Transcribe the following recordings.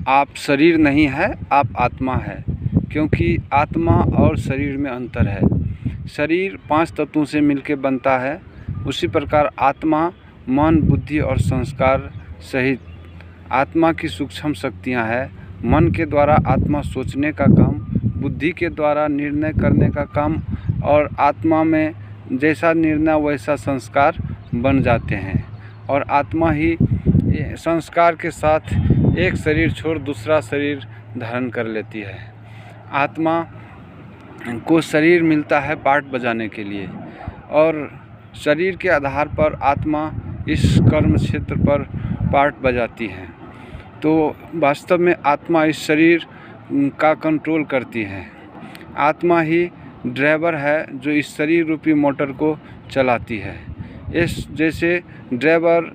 आप शरीर नहीं है, आप आत्मा है, क्योंकि आत्मा और शरीर में अंतर है। शरीर 5 तत्वों से मिलकर बनता है, उसी प्रकार आत्मा मन, बुद्धि और संस्कार सहित आत्मा की सूक्ष्म शक्तियाँ हैं। मन के द्वारा आत्मा सोचने का काम, बुद्धि के द्वारा निर्णय करने का काम, और आत्मा में जैसा निर्णय वैसा संस्कार बन जाते हैं। और आत्मा ही संस्कार के साथ एक शरीर छोड़ दूसरा शरीर धारण कर लेती है। आत्मा को शरीर मिलता है पार्ट बजाने के लिए, और शरीर के आधार पर आत्मा इस कर्म क्षेत्र पर पार्ट बजाती है। तो वास्तव में आत्मा इस शरीर का कंट्रोल करती है। आत्मा ही ड्राइवर है जो इस शरीर रूपी मोटर को चलाती है। इस जैसे ड्राइवर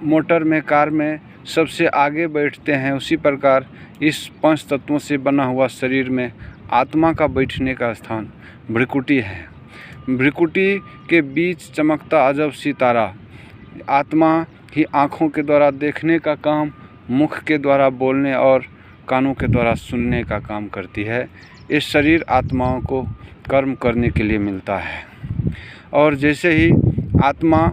मोटर में, कार में सबसे आगे बैठते हैं, उसी प्रकार इस 5 तत्वों से बना हुआ शरीर में आत्मा का बैठने का स्थान भ्रिकुटी है। भ्रिकुटी के बीच चमकता अजब सितारा। आत्मा ही आँखों के द्वारा देखने का काम, मुख के द्वारा बोलने और कानों के द्वारा सुनने का काम करती है। इस शरीर आत्माओं को कर्म करने के लिए मिलता है, और जैसे ही आत्मा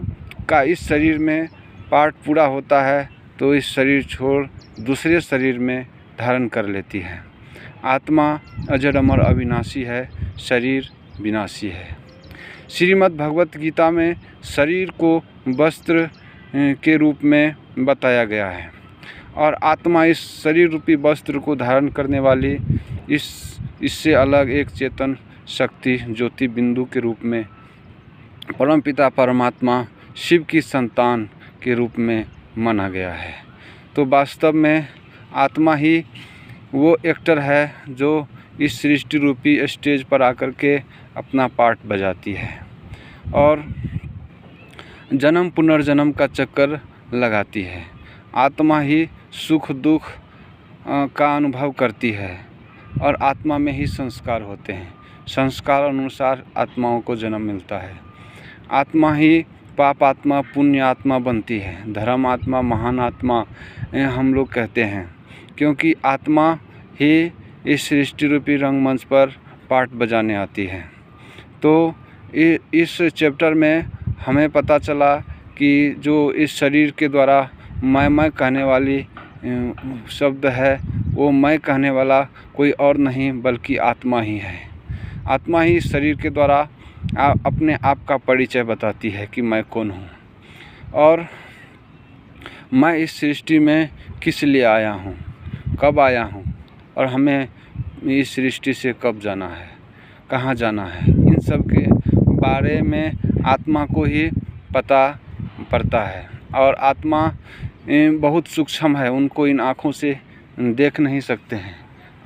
का इस शरीर में पार्ट पूरा होता है तो इस शरीर छोड़ दूसरे शरीर में धारण कर लेती है। आत्मा अजर अमर अविनाशी है, शरीर विनाशी है। श्रीमद् भगवत गीता में शरीर को वस्त्र के रूप में बताया गया है, और आत्मा इस शरीर रूपी वस्त्र को धारण करने वाली इससे अलग एक चेतन शक्ति ज्योति बिंदु के रूप में परमपिता परमात्मा शिव की संतान के रूप में माना गया है। तो वास्तव में आत्मा ही वो एक्टर है जो इस सृष्टि रूपी स्टेज पर आकर के अपना पार्ट बजाती है और जन्म पुनर्जन्म का चक्कर लगाती है। आत्मा ही सुख दुख का अनुभव करती है, और आत्मा में ही संस्कार होते हैं। संस्कार अनुसार आत्माओं को जन्म मिलता है। आत्मा ही पाप आत्मा, पुण्य आत्मा बनती है। धर्म आत्मा, महान आत्मा हम लोग कहते हैं, क्योंकि आत्मा ही इस सृष्टि रूपी रंगमंच पर पार्ट बजाने आती है। तो इस चैप्टर में हमें पता चला कि जो इस शरीर के द्वारा मैं कहने वाली शब्द है, वो मैं कहने वाला कोई और नहीं बल्कि आत्मा ही है। आत्मा ही इस शरीर के द्वारा अपने आप का परिचय बताती है कि मैं कौन हूँ, और मैं इस सृष्टि में किस लिए आया हूँ, कब आया हूँ, और हमें इस सृष्टि से कब जाना है, कहाँ जाना है। इन सब के बारे में आत्मा को ही पता पड़ता है, और आत्मा बहुत सूक्ष्म है, उनको इन आँखों से देख नहीं सकते हैं।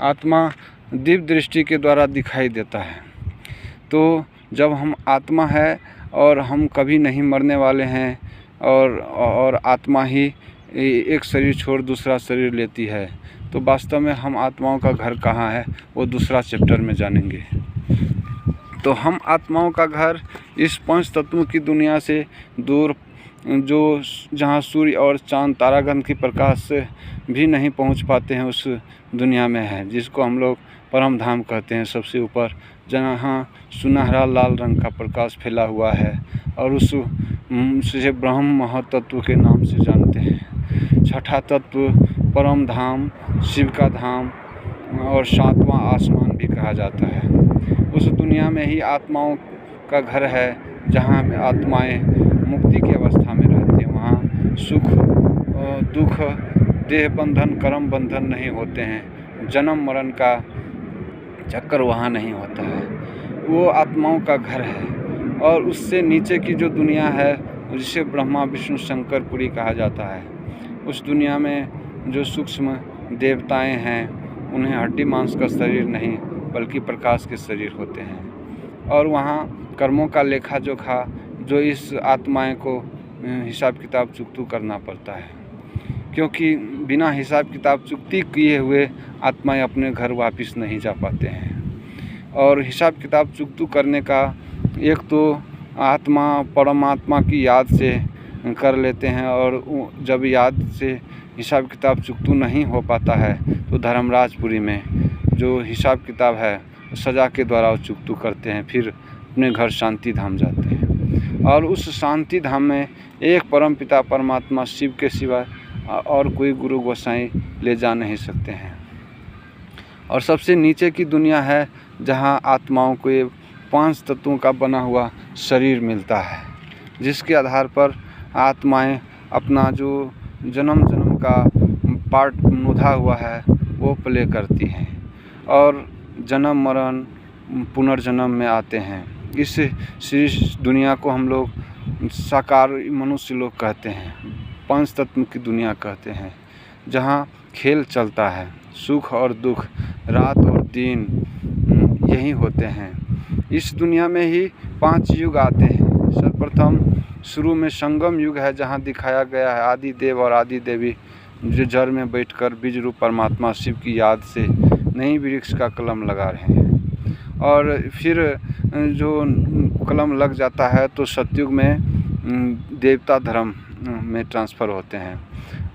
आत्मा दिव्य दृष्टि के द्वारा दिखाई देता है। तो जब हम आत्मा है और हम कभी नहीं मरने वाले हैं, और आत्मा ही एक शरीर छोड़ दूसरा शरीर लेती है, तो वास्तव में हम आत्माओं का घर कहाँ है वो दूसरा चैप्टर में जानेंगे। तो हम आत्माओं का घर इस 5 तत्वों की दुनिया से दूर, जो जहाँ सूर्य और चाँद तारागण की प्रकाश से भी नहीं पहुँच पाते हैं, उस दुनिया में है, जिसको हम लोग परम धाम कहते हैं। सबसे ऊपर जहाँ सुनहरा लाल रंग का प्रकाश फैला हुआ है, और उसे ब्रह्म महतत्व के नाम से जानते हैं। छठा तत्व परम धाम, शिव का धाम, और 7वां आसमान भी कहा जाता है। उस दुनिया में ही आत्माओं का घर है, जहाँ आत्माएं मुक्ति की अवस्था में रहती हैं। वहाँ सुख दुख, देह बंधन, कर्म बंधन नहीं होते हैं। जन्म मरण का चक्कर वहाँ नहीं होता है। वो आत्माओं का घर है। और उससे नीचे की जो दुनिया है, जिसे ब्रह्मा विष्णु शंकर पुरी कहा जाता है, उस दुनिया में जो सूक्ष्म देवताएं हैं, उन्हें हड्डी मांस का शरीर नहीं बल्कि प्रकाश के शरीर होते हैं। और वहाँ कर्मों का लेखा जोखा जो इस आत्माएं को हिसाब किताब चुकतू करना पड़ता है, क्योंकि बिना हिसाब किताब चुकती किए हुए आत्माएं अपने घर वापस नहीं जा पाते हैं। और हिसाब किताब चुकतू करने का एक तो आत्मा परमात्मा की याद से कर लेते हैं, और जब याद से हिसाब किताब चुकतू नहीं हो पाता है तो धर्मराजपुरी में जो हिसाब किताब है सजा के द्वारा वो चुकतू करते हैं, फिर अपने घर शांति धाम जाते हैं। और उस शांति धाम में एक परम पिता परमात्मा शिव के सिवा और कोई गुरु गोसाई ले जा नहीं सकते हैं। और सबसे नीचे की दुनिया है जहाँ आत्माओं को ये 5 तत्वों का बना हुआ शरीर मिलता है, जिसके आधार पर आत्माएं अपना जो जन्म जन्म का पार्ट मुधा हुआ है वो प्ले करती हैं और जन्म मरण पुनर्जन्म में आते हैं। इस दुनिया को हम लोग साकार मनुष्य लोग कहते हैं, 5 तत्व की दुनिया कहते हैं, जहाँ खेल चलता है, सुख और दुख, रात और दिन यही होते हैं। इस दुनिया में ही 5 युग आते हैं। सर्वप्रथम शुरू में संगम युग है, जहाँ दिखाया गया है आदि देव और आदि देवी जो जड़ में बैठकर बीज रूप परमात्मा शिव की याद से नई वृक्ष का कलम लगा रहे हैं। और फिर जो कलम लग जाता है तो सतयुग में देवता धर्म में ट्रांसफ़र होते हैं,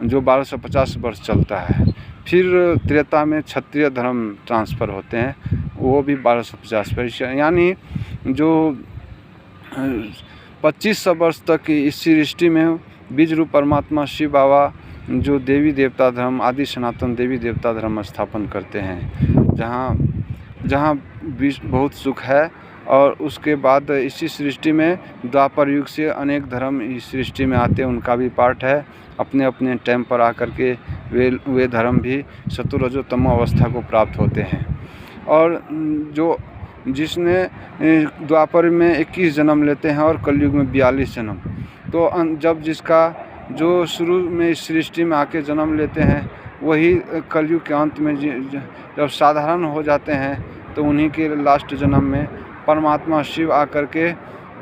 जो 1250 वर्ष चलता है। फिर त्रेता में क्षत्रिय धर्म ट्रांसफ़र होते हैं, वो भी 1250 वर्ष, यानी जो 2500 वर्ष तक इस सृष्टि में बीज रूप परमात्मा शिव बाबा जो देवी देवता धर्म आदि सनातन देवी देवता धर्म स्थापन करते हैं, जहाँ बहुत सुख है। और उसके बाद इसी सृष्टि में द्वापर युग से अनेक धर्म इस सृष्टि में आते हैं, उनका भी पार्ट है। अपने अपने टाइम पर आकर के वे धर्म भी सतुरजोतम अवस्था को प्राप्त होते हैं। और जो जिसने द्वापर में 21 जन्म लेते हैं और कलयुग में 42 जन्म, तो जब जिसका जो शुरू में इस सृष्टि में आके जन्म लेते हैं वही कलयुग के अंत में जब साधारण हो जाते हैं तो उन्हीं के लास्ट जन्म में परमात्मा शिव आकर के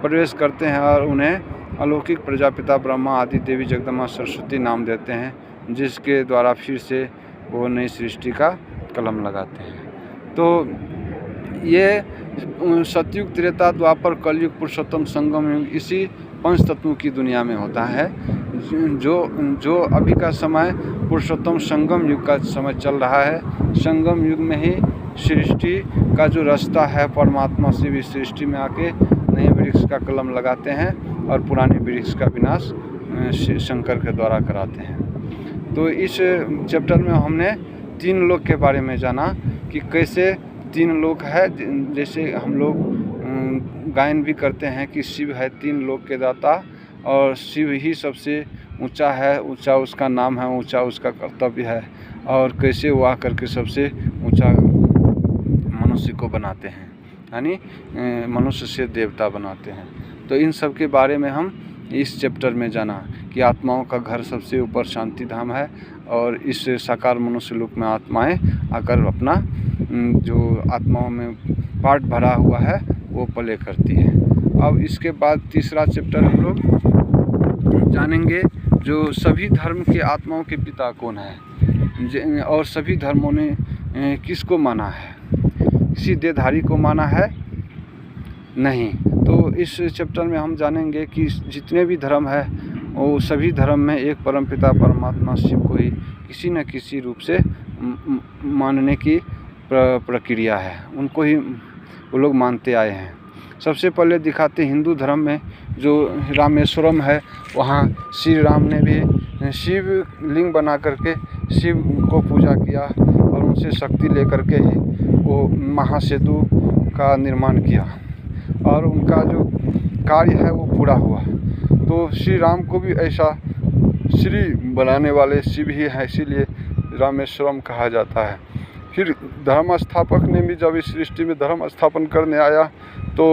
प्रवेश करते हैं और उन्हें अलौकिक प्रजापिता ब्रह्मा आदि देवी जगदम्बा सरस्वती नाम देते हैं, जिसके द्वारा फिर से वो नई सृष्टि का कलम लगाते हैं। तो ये सतयुग त्रेता द्वापर कलयुग पुरुषोत्तम संगम युग इसी 5 तत्वों की दुनिया में होता है। जो अभी का समय पुरुषोत्तम संगम युग का समय चल रहा है। संगम युग में ही सृष्टि का जो रास्ता है परमात्मा शिव इस सृष्टि में आके नए वृक्ष का कलम लगाते हैं और पुराने वृक्ष का विनाश शंकर के द्वारा कराते हैं। तो इस चैप्टर में हमने 3 लोक के बारे में जाना कि कैसे 3 लोक है। जैसे हम लोग गायन भी करते हैं कि शिव है 3 लोक के दाता और शिव ही सबसे ऊंचा है, ऊंचा उसका नाम है, ऊंचा उसका कर्तव्य है, और कैसे वो आकर के सबसे ऊंचा मनुष्य को बनाते हैं, यानी मनुष्य से देवता बनाते हैं। तो इन सब के बारे में हम इस चैप्टर में जाना कि आत्माओं का घर सबसे ऊपर शांति धाम है और इस साकार मनुष्य लोक में आत्माएं आकर अपना जो आत्माओं में पार्ट भरा हुआ है वो प्ले करती है। अब इसके बाद तीसरा चैप्टर हम लोग जानेंगे जो सभी धर्म के आत्माओं के पिता कौन है और सभी धर्मों ने किसको माना है, किसी देहधारी को माना है नहीं। तो इस चैप्टर में हम जानेंगे कि जितने भी धर्म है वो सभी धर्म में एक परमपिता परमात्मा शिव को ही किसी न किसी रूप से मानने की प्रक्रिया है, उनको ही वो लोग मानते आए हैं। सबसे पहले दिखाते हिंदू धर्म में जो रामेश्वरम है, वहाँ श्री राम ने भी शिव लिंग बना करके शिव को पूजा किया और उनसे शक्ति लेकर के ही वो महासेतु का निर्माण किया और उनका जो कार्य है वो पूरा हुआ। तो श्री राम को भी ऐसा श्री बनाने वाले शिव ही है, इसीलिए रामेश्वरम कहा जाता है। फिर धर्म स्थापक ने भी जब इस सृष्टि में धर्म स्थापन करने आया तो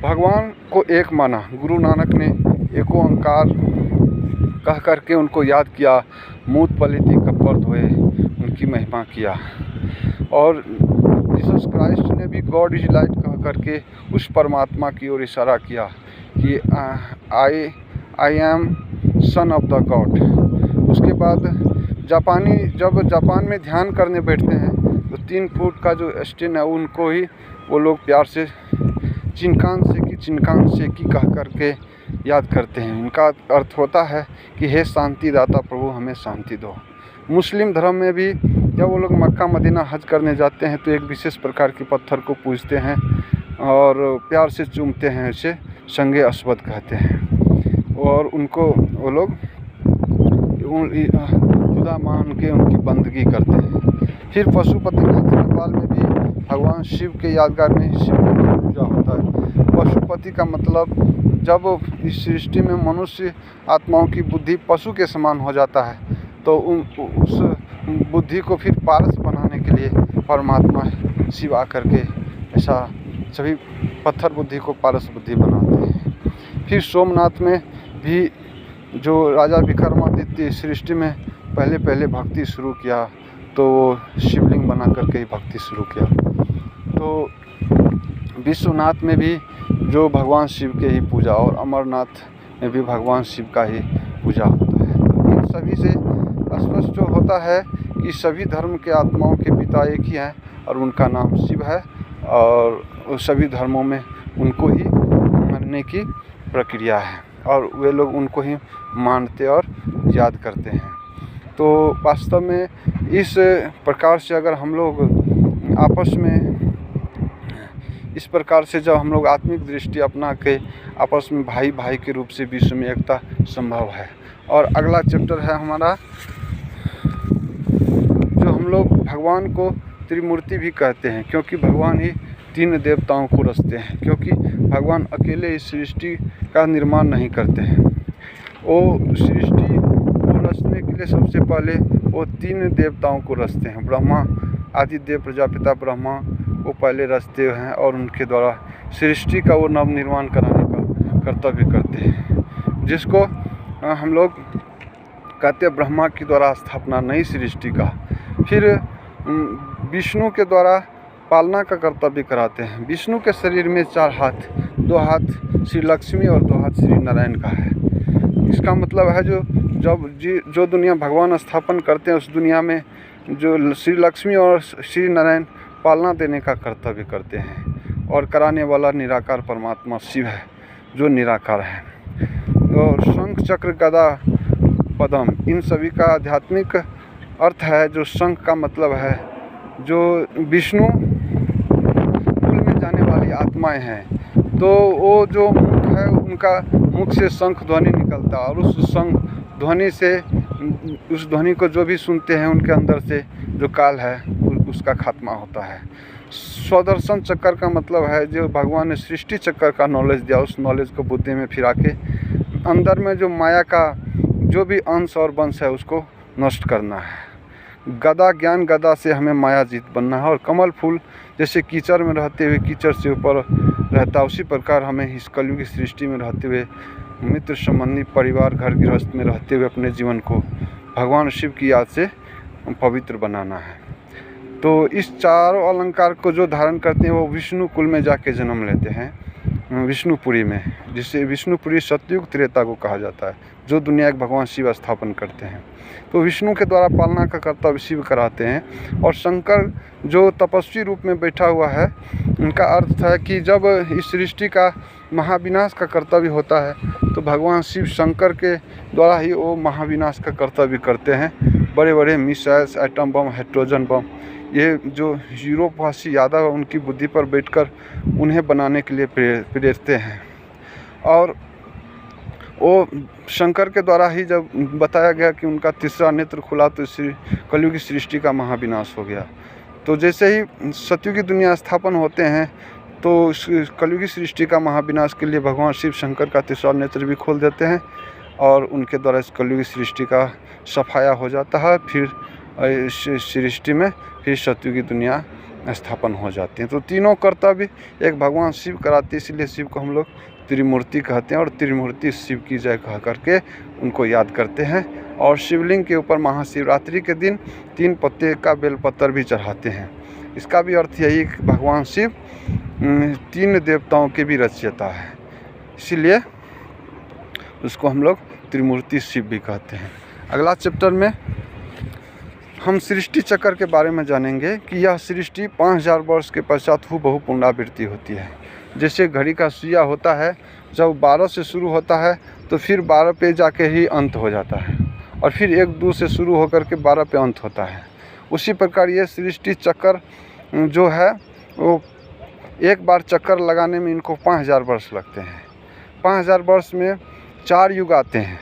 भगवान को एक माना। गुरु नानक ने एको ओंकार कह करके उनको याद किया, मूत पलिति कपर धोए उनकी महिमा किया। और जीसस क्राइस्ट ने भी गॉड इज लाइट कह करके उस परमात्मा की ओर इशारा किया कि I am son of the God. उसके बाद जब जापान में ध्यान करने बैठते हैं तो 3 फुट का जो स्टेन है उनको ही वो लोग प्यार से चिनकान से की कह करके याद करते हैं। इनका अर्थ होता है कि हे शांति दाता प्रभु हमें शांति दो। मुस्लिम धर्म में भी जब वो लोग मक्का मदीना हज करने जाते हैं तो एक विशेष प्रकार के पत्थर को पूजते हैं और प्यार से चूमते हैं, इसे संगे अस्वद कहते हैं। और उनको वो लोग खुदा मान के उनकी बंदगी करते हैं। फिर पशुपतिनाथ नेपाल में भी भगवान शिव के यादगार में शिव की पूजा होता है। पशुपति का मतलब जब इस सृष्टि में मनुष्य आत्माओं की बुद्धि पशु के समान हो जाता है तो उस बुद्धि को फिर पारस बनाने के लिए परमात्मा शिव आकर के ऐसा सभी पत्थर बुद्धि को पारस बुद्धि बनाते हैं। फिर सोमनाथ में भी जो राजा विक्रमादित्य सृष्टि में पहले भक्ति शुरू किया तो वो शिवलिंग बना करके ही भक्ति शुरू किया। तो विश्वनाथ में भी जो भगवान शिव के ही पूजा, और अमरनाथ में भी भगवान शिव का ही पूजा होता है। तो इन सभी से स्पष्ट जो होता है कि सभी धर्म के आत्माओं के पिता एक ही हैं और उनका नाम शिव है, और सभी धर्मों में उनको ही मानने की प्रक्रिया है और वे लोग उनको ही मानते और याद करते हैं। तो वास्तव में इस प्रकार से अगर हम लोग आपस में इस प्रकार से जब हम लोग आत्मिक दृष्टि अपना के आपस में भाई भाई के रूप से विश्व में एकता संभव है। और अगला चैप्टर है हमारा, जो हम लोग भगवान को त्रिमूर्ति भी कहते हैं क्योंकि भगवान ही तीन देवताओं को रचते हैं, क्योंकि भगवान अकेले इस सृष्टि का निर्माण नहीं करते हैं। वो सृष्टि को रचने के लिए सबसे पहले वो तीन देवताओं को रचते हैं। ब्रह्मा आदिदेव प्रजापिता ब्रह्मा वो पहले रचते हैं और उनके द्वारा सृष्टि का वो नव निर्माण कराने का कर्तव्य करते हैं, जिसको हम लोग कहते हैं ब्रह्मा के द्वारा स्थापना नई सृष्टि का। फिर विष्णु के द्वारा पालना का कर्तव्य कराते हैं। विष्णु के शरीर में 4 हाथ, 2 हाथ श्री लक्ष्मी और 2 हाथ श्री नारायण का है। इसका मतलब है जो दुनिया भगवान स्थापन करते हैं उस दुनिया में जो श्री लक्ष्मी और श्री नारायण पालना देने का कर्तव्य करते हैं, और कराने वाला निराकार परमात्मा शिव है जो निराकार है। और शंख चक्र गदा पद्म इन सभी का आध्यात्मिक अर्थ है। जो शंख का मतलब है जो विष्णु कुल में जाने वाली आत्माएं हैं, तो वो जो मुख है उनका मुख से शंख ध्वनि निकलता है और उस शंख ध्वनि से उस ध्वनि को जो भी सुनते हैं उनके अंदर से जो काल है उसका खात्मा होता है। स्वदर्शन चक्कर का मतलब है जो भगवान ने सृष्टि चक्कर का नॉलेज दिया, उस नॉलेज को बुद्धि में फिरा के अंदर में जो माया का जो भी अंश और वंश है उसको नष्ट करना है। गदा ज्ञान गदा से हमें माया जीत बनना है। और कमल फूल जैसे कीचड़ में रहते हुए कीचड़ से ऊपर रहता है, उसी प्रकार हमें इस कलयुग की सृष्टि में रहते हुए मित्र संबंधी परिवार घर गृहस्थ में रहते हुए अपने जीवन को भगवान शिव की याद से पवित्र बनाना है। तो इस चारों अलंकार को जो धारण करते हैं वो विष्णु कुल में जाके जन्म लेते हैं विष्णुपुरी में, जिसे विष्णुपुरी सतयुग त्रेता को कहा जाता है, जो दुनिया के भगवान शिव स्थापन करते हैं। तो विष्णु के द्वारा पालना का कर्तव्य शिव कराते हैं। और शंकर जो तपस्वी रूप में बैठा हुआ है, उनका अर्थ है कि जब इस सृष्टि का महाविनाश का कर्तव्य होता है तो भगवान शिव शंकर के द्वारा ही वो महाविनाश का कर्तव्य करते हैं। बड़े बड़े missiles, atom bomb, hydrogen bomb, ये जो यूरोपवासी यादव उनकी बुद्धि पर बैठकर उन्हें बनाने के लिए प्रेरते हैं। और वो शंकर के द्वारा ही जब बताया गया कि उनका तीसरा नेत्र खुला तो कलयुग की सृष्टि का महाविनाश हो गया। तो जैसे ही सतयुग की दुनिया स्थापन होते हैं तो कलयुग की सृष्टि का महाविनाश के लिए भगवान शिव शंकर का तीसरा नेत्र भी खोल देते हैं और उनके द्वारा इस कलयुग की सृष्टि का सफाया हो जाता है। फिर इस सृष्टि में फिर सतयुग की दुनिया स्थापन हो जाती है। तो तीनों कर्तव्य एक भगवान शिव कराते, इसलिए शिव को हम लोग त्रिमूर्ति कहते हैं। और त्रिमूर्ति शिव की जय कह करके उनको याद करते हैं। और शिवलिंग के ऊपर महाशिवरात्रि के दिन 3 पत्ते का बेलपत्र भी चढ़ाते हैं। इसका भी अर्थ यही कि भगवान शिव 3 देवताओं के भी रचयिता है, इसीलिए उसको हम लोग त्रिमूर्ति शिव भी कहते हैं। अगला चैप्टर में हम सृष्टि चक्र के बारे में जानेंगे कि यह सृष्टि 5000 वर्ष के पश्चात हूबहू पुनरावृत्ति होती है। जैसे घड़ी का सुइया होता है, जब 12 से शुरू होता है तो फिर 12 पे जाके ही अंत हो जाता है, और फिर 1-2 से शुरू होकर के 12 पे अंत होता है। उसी प्रकार ये सृष्टि चक्कर जो है वो एक बार चक्कर लगाने में इनको 5000 वर्ष लगते हैं। 5000 वर्ष में 4 युग आते हैं,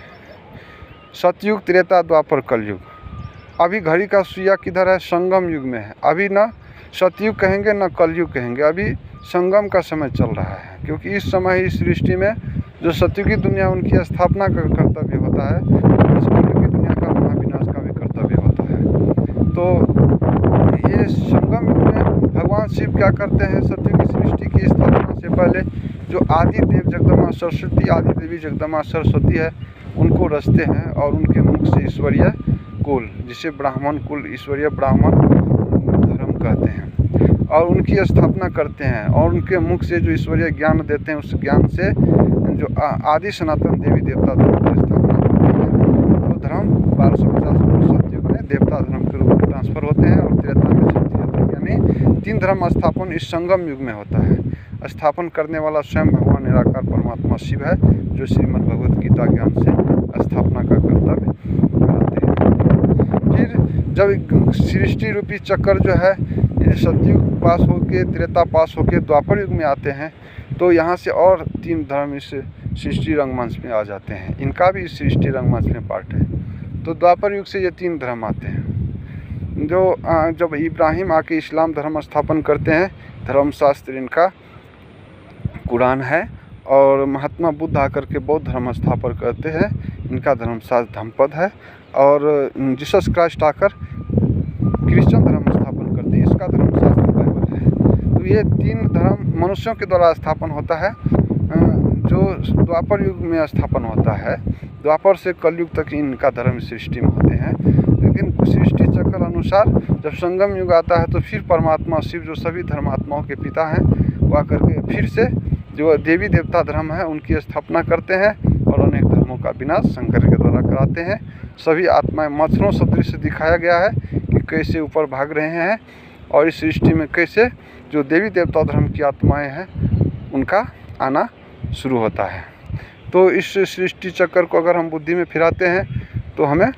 सतयुग, त्रेता, द्वापर, कलयुग। अभी घड़ी का सुइया किधर है? संगम युग में है। अभी ना सतयुग कहेंगे ना कलयुग कहेंगे, अभी संगम का समय चल रहा है, क्योंकि इस समय इस सृष्टि में जो सतयुगी दुनिया उनकी स्थापना का कर्तव्य होता है, इस कलयुगी दुनिया का महाविनाश का भी कर्तव्य होता है। तो ये संगम युग में भगवान शिव क्या करते हैं? सतयुगी सृष्टि की स्थापना से पहले जो आदि देव जगदम्बा सरस्वती, आदि देवी जगदम्बा सरस्वती है, उनको रचते हैं और उनके मुख से ईश्वरीय कुल, जिसे ब्राह्मण कुल, ईश्वरीय ब्राह्मण धर्म कहते हैं, और उनकी स्थापना करते हैं, और उनके मुख से जो ईश्वरीय ज्ञान देते हैं, उस ज्ञान से जो आदि सनातन देवी देवता धर्म की स्थापना करते हैं। वो धर्म 1250 सतयुग में देवता धर्म के रूप में ट्रांसफर होते हैं, और त्रेता में क्षत्रिय धर्म, यानी 3 धर्म स्थापन इस संगम युग में होता है। स्थापन करने वाला स्वयं भगवान निराकार परमात्मा शिव है, जो श्रीमद् भगवद गीता ज्ञान से स्थापना का कर्तव्य कराते हैं। फिर जब सृष्टि रूपी चक्कर जो है सतयुग पास होके, त्रेता पास होके द्वापर युग में आते हैं, तो यहाँ से और 3 धर्म इस सृष्टि रंगमंच में आ जाते हैं। इनका भी इस सृष्टि रंगमंच में पार्ट है। तो द्वापर युग से ये 3 धर्म आते हैं। जो जब इब्राहिम आके इस्लाम धर्म स्थापन करते हैं, धर्मशास्त्र इनका कुरान है, और महात्मा बुद्ध आकर के बौद्ध धर्म स्थापन करते हैं, इनका धर्मशास्त्र धम्मपद है, और जीसस क्राइस्ट आकर क्रिश्चियन धर्म स्थापन करते हैं, इसका धर्मशास्त्र बाइबल है। तो ये 3 धर्म मनुष्यों के द्वारा स्थापन होता है, जो द्वापर युग में स्थापन होता है। द्वापर से कलयुग तक इनका धर्म सृष्टि में होते हैं। लेकिन सृष्टि चक्र अनुसार जब संगम युग आता है, तो फिर परमात्मा शिव, जो सभी धर्मात्माओं के पिता हैं, वो आकर के फिर से जो देवी देवता धर्म है उनकी स्थापना करते हैं, और अनेक धर्मों का विनाश शंकर के द्वारा कराते हैं। सभी आत्माएं मच्छरों सदृश दिखाया गया है कि कैसे ऊपर भाग रहे हैं, और इस सृष्टि में कैसे जो देवी देवता धर्म की आत्माएं हैं उनका आना शुरू होता है। तो इस सृष्टि चक्कर को अगर हम बुद्धि में फिराते हैं तो हमें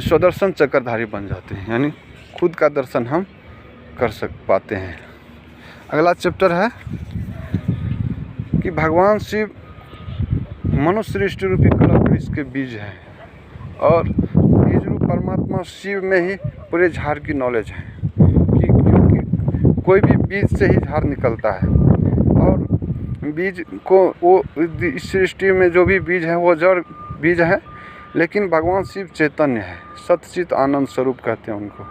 स्वदर्शन चक्रधारी बन जाते हैं, यानी खुद का दर्शन हम कर पाते हैं। अगला चैप्टर है कि भगवान शिव मनुष्य सृष्टि रूपी कल्पवृक्ष के बीज हैं, और बीज रूप परमात्मा शिव में ही पूरे झाड़ की नॉलेज है, कि क्योंकि कोई भी बीज से ही झाड़ निकलता है, और बीज को वो इस सृष्टि में जो भी बीज है वो जड़ बीज है, लेकिन भगवान शिव चैतन्य है, सतचित आनंद स्वरूप कहते हैं उनको।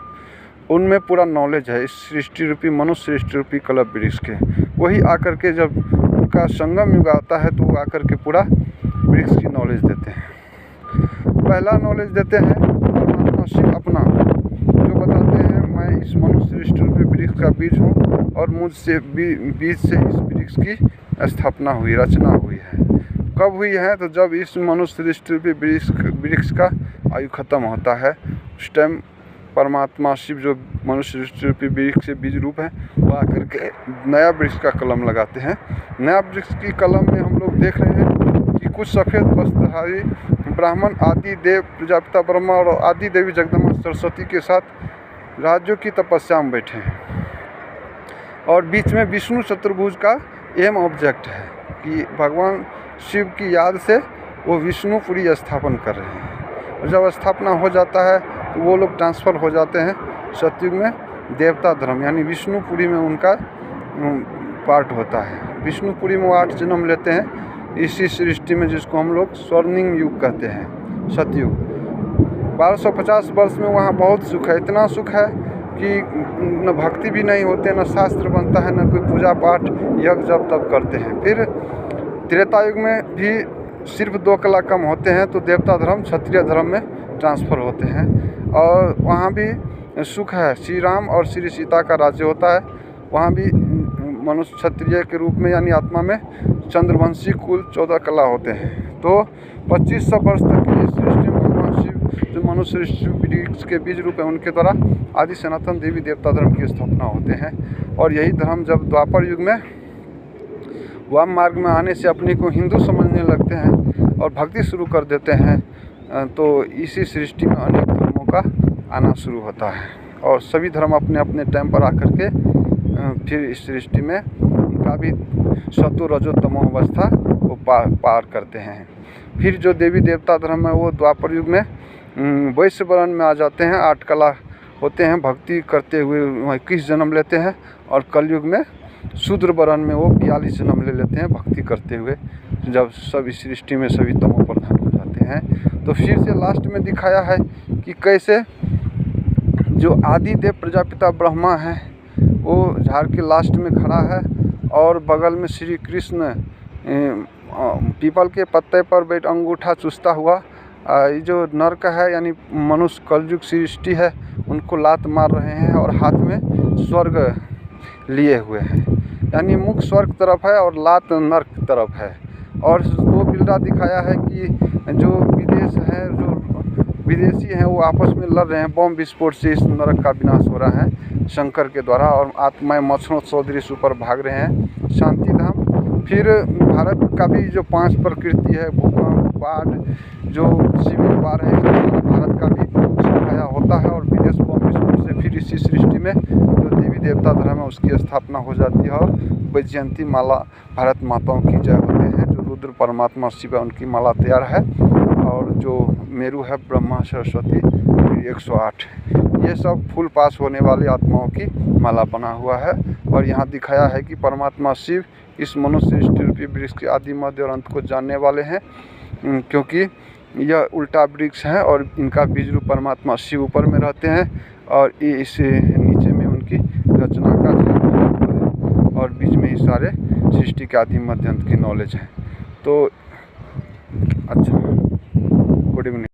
उनमें पूरा नॉलेज है इस सृष्टि रूपी मनुष्य सृष्टि रूपी कल्प वृक्ष के। वही आकर के जब उनका संगम युग आता है तो वो आकर के पूरा वृक्ष की नॉलेज देते हैं। पहला नॉलेज देते हैं परमात्मा शिव अपना, जो बताते हैं मैं इस मनुष्य सृष्टि रूपी वृक्ष का बीज हूँ, और मुझसे बीज से इस वृक्ष की स्थापना हुई, रचना हुई है। कब हुई है? तो जब इस मनुष्य सृष्टि रूपी वृक्ष का आयु खत्म होता है, उस टाइम परमात्मा शिव, जो मनुष्य सृष्टि रूपी वृक्ष से बीज रूप है, वो आकर के नया वृक्ष का कलम लगाते हैं। नया वृक्ष की कलम में हम लोग देख रहे हैं कि कुछ सफ़ेद वस्त्रधारी ब्राह्मण आदि देव प्रजापिता ब्रह्मा और आदि देवी जगदम्बा सरस्वती के साथ राज्यों की तपस्या में बैठे हैं, और बीच में विष्णु चतुर्भुज का एम ऑब्जेक्ट है कि भगवान शिव की याद से वो विष्णुपुरी स्थापन कर रहे हैं। और जब स्थापना हो जाता है तो वो लोग ट्रांसफ़र हो जाते हैं सतयुग में देवता धर्म, यानी विष्णुपुरी में उनका पार्ट होता है। विष्णुपुरी में वो 8 जन्म लेते हैं इसी सृष्टि में, जिसको हम लोग स्वर्णिम युग कहते हैं, सतयुग। 1250 वर्ष में वहाँ बहुत सुख है, इतना सुख है कि न भक्ति भी नहीं होते, न शास्त्र बनता है, न कोई पूजा पाठ यज्ञ जब तब करते हैं। फिर त्रेता युग में भी सिर्फ 2 कला कम होते हैं, तो देवता धर्म क्षत्रिय धर्म में ट्रांसफ़र होते हैं, और वहाँ भी सुख है। श्री राम और श्री सीता का राज्य होता है, वहाँ भी मनुष्य क्षत्रिय के रूप में, यानी आत्मा में चंद्रवंशी कुल 14 कला होते हैं। तो 2500 वर्ष तक की सृष्टि में भगवान शिव, जो मनुष्य सृष्टि वृक्ष के बीज रूप है, उनके द्वारा आदि सनातन देवी देवता धर्म की स्थापना होते हैं। और यही धर्म जब द्वापर युग में वाम मार्ग में आने से अपने को हिंदू समझने लगते हैं और भक्ति शुरू कर देते हैं, तो इसी सृष्टि में अनेक धर्मों का आना शुरू होता है और सभी धर्म अपने अपने टाइम पर आकर के फिर इस सृष्टि में उनका भी सतो रजो तमो अवस्था वो पार करते हैं। फिर जो देवी देवता धर्म है वो द्वापर युग में वैश्य वर्ण में आ जाते हैं, 8 कला होते हैं, भक्ति करते हुए 21 जन्म लेते हैं और कलयुग में शूद्र वर्ण में वो 42 जन्म ले लेते हैं भक्ति करते हुए, जब सब इस सृष्टि में सभी तमो प्रधान हो जाते हैं। तो फिर से लास्ट में दिखाया है कि कैसे जो आदि देव प्रजापिता ब्रह्मा है वो झाड़ के लास्ट में खड़ा है और बगल में श्री कृष्ण पीपल के पत्ते पर बैठ अंगूठा चूसता हुआ ये जो नरक है यानी मनुष्य कलयुग सृष्टि है उनको लात मार रहे हैं और हाथ में स्वर्ग लिए हुए हैं, यानी मुख स्वर्ग तरफ है और लात नरक तरफ है। और दो बिल्डा दिखाया है कि जो विदेशी हैं वो आपस में लड़ रहे हैं, बम विस्फोट से इस नरक का विनाश हो रहा है शंकर के द्वारा और आत्माएं मच्छरों सदृश ऊपर भाग रहे हैं शांति धाम। फिर भारत का भी जो 5 प्रकृति है, भूकंप, बाढ़, जो सिविल वार है, भारत का भी सफाया होता है और विदेश बम विस्फोट से फिर इसी सृष्टि में जो देवी देवता धर्म है उसकी स्थापना हो जाती है और वैजयंती माला भारत माताओं की जय होते हैं। जो रुद्र परमात्मा शिव है उनकी माला तैयार है और जो मेरु है ब्रह्मा सरस्वती 108, ये सब फुल पास होने वाली आत्माओं की माला बना हुआ है। और यहाँ दिखाया है कि परमात्मा शिव इस मनुष्य सृष्टि रूपी वृक्ष के आदि मध्य और अंत को जानने वाले हैं, क्योंकि यह उल्टा वृक्ष है और इनका बीज रूप परमात्मा शिव ऊपर में रहते हैं और ये इस नीचे में उनकी रचना का है और बीच में ही सारे सृष्टि के आदि मध्य अंत की नॉलेज है। तो अच्छा, गुड इवनिंग।